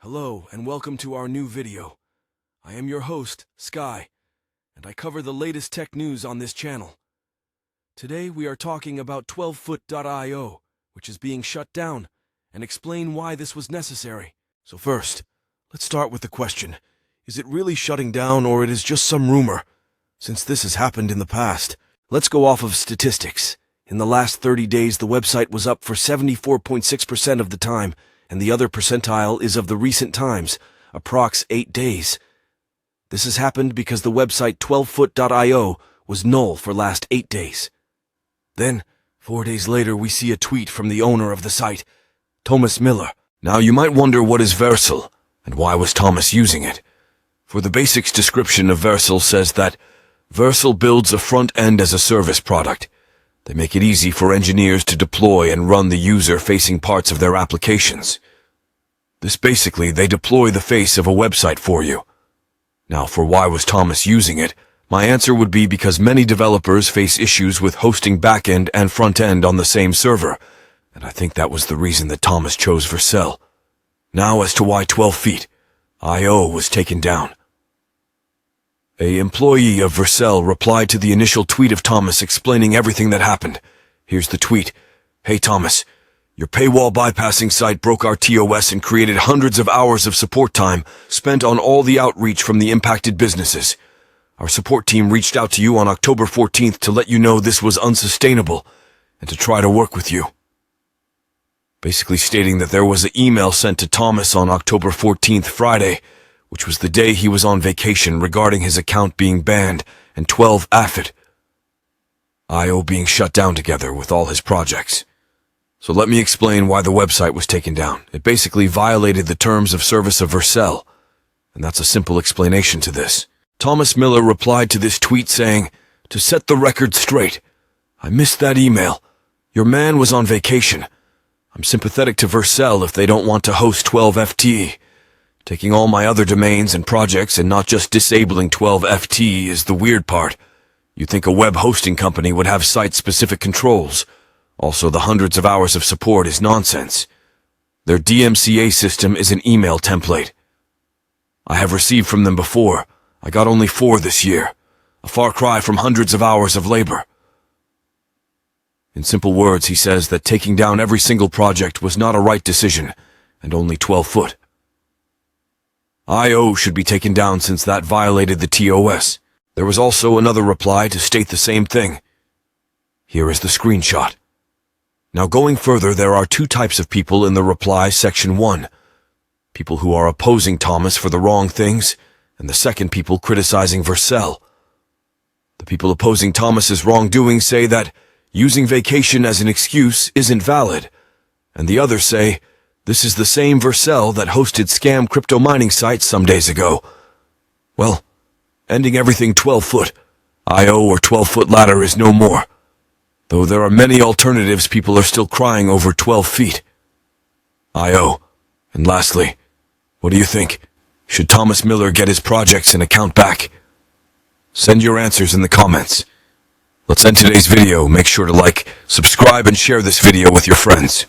Hello and welcome to our new video. I am your host, Sky, and I cover the latest tech news on this channel. Today we are talking about 12foot.io, which is being shut down, and explain why this was necessary. So first, let's start with the question, is it really shutting down or it is just some rumor? Since this has happened in the past, let's go off of statistics. In the last 30 days the website was up for 74.6% of the time, and the other percentile is of the recent times, approx 8 days. This has happened because the website 12foot.io was null for last 8 days. Then, 4 days later, we see a tweet from the owner of the site, Thomas Miller. Now you might wonder what is Vercel, and why was Thomas using it? For the basics description of Vercel says that Vercel builds a front-end as a service product. They make it easy for engineers to deploy and run the user-facing parts of their applications. Basically, they deploy the face of a website for you. Now, for why was Thomas using it, my answer would be because many developers face issues with hosting backend and front-end on the same server, and I think that was the reason that Thomas chose Vercel. Now, as to why 12feet.io was taken down. An employee of Vercel replied to the initial tweet of Thomas explaining everything that happened. Here's the tweet. Hey Thomas, your paywall bypassing site broke our TOS and created hundreds of hours of support time spent on all the outreach from the impacted businesses. Our support team reached out to you on October 14th to let you know this was unsustainable and to try to work with you. Basically stating that there was an email sent to Thomas on October 14th, Friday, which was the day he was on vacation, regarding his account being banned and 12foot.io being shut down together with all his projects. So let me explain why the website was taken down. It basically violated the terms of service of Vercel, and that's a simple explanation to this. Thomas Miller replied to this tweet saying, "To set the record straight, I missed that email. Your man was on vacation. I'm sympathetic to Vercel if they don't want to host 12ft. Taking all my other domains and projects and not just disabling 12ft is the weird part. You'd think a web hosting company would have site-specific controls. Also, the hundreds of hours of support is nonsense. Their DMCA system is an email template. I have received from them before. I got only 4 this year. A far cry from hundreds of hours of labor." In simple words, he says that taking down every single project was not a right decision, and only 12foot.io should be taken down since that violated the TOS. There was also another reply to state the same thing. Here is the screenshot. Now going further, there are 2 types of people in the reply section 1. People who are opposing Thomas for the wrong things, and the second people criticizing Vercel. The people opposing Thomas's wrongdoing say that using vacation as an excuse isn't valid, and the others say, this is the same Vercel that hosted scam crypto mining sites some days ago. Well, ending everything 12foot.io or 12foot ladder is no more. Though there are many alternatives, people are still crying over 12feet.io. And lastly, what do you think? Should Thomas Miller get his projects and account back? Send your answers in the comments. Let's end today's video. Make sure to like, subscribe, and share this video with your friends.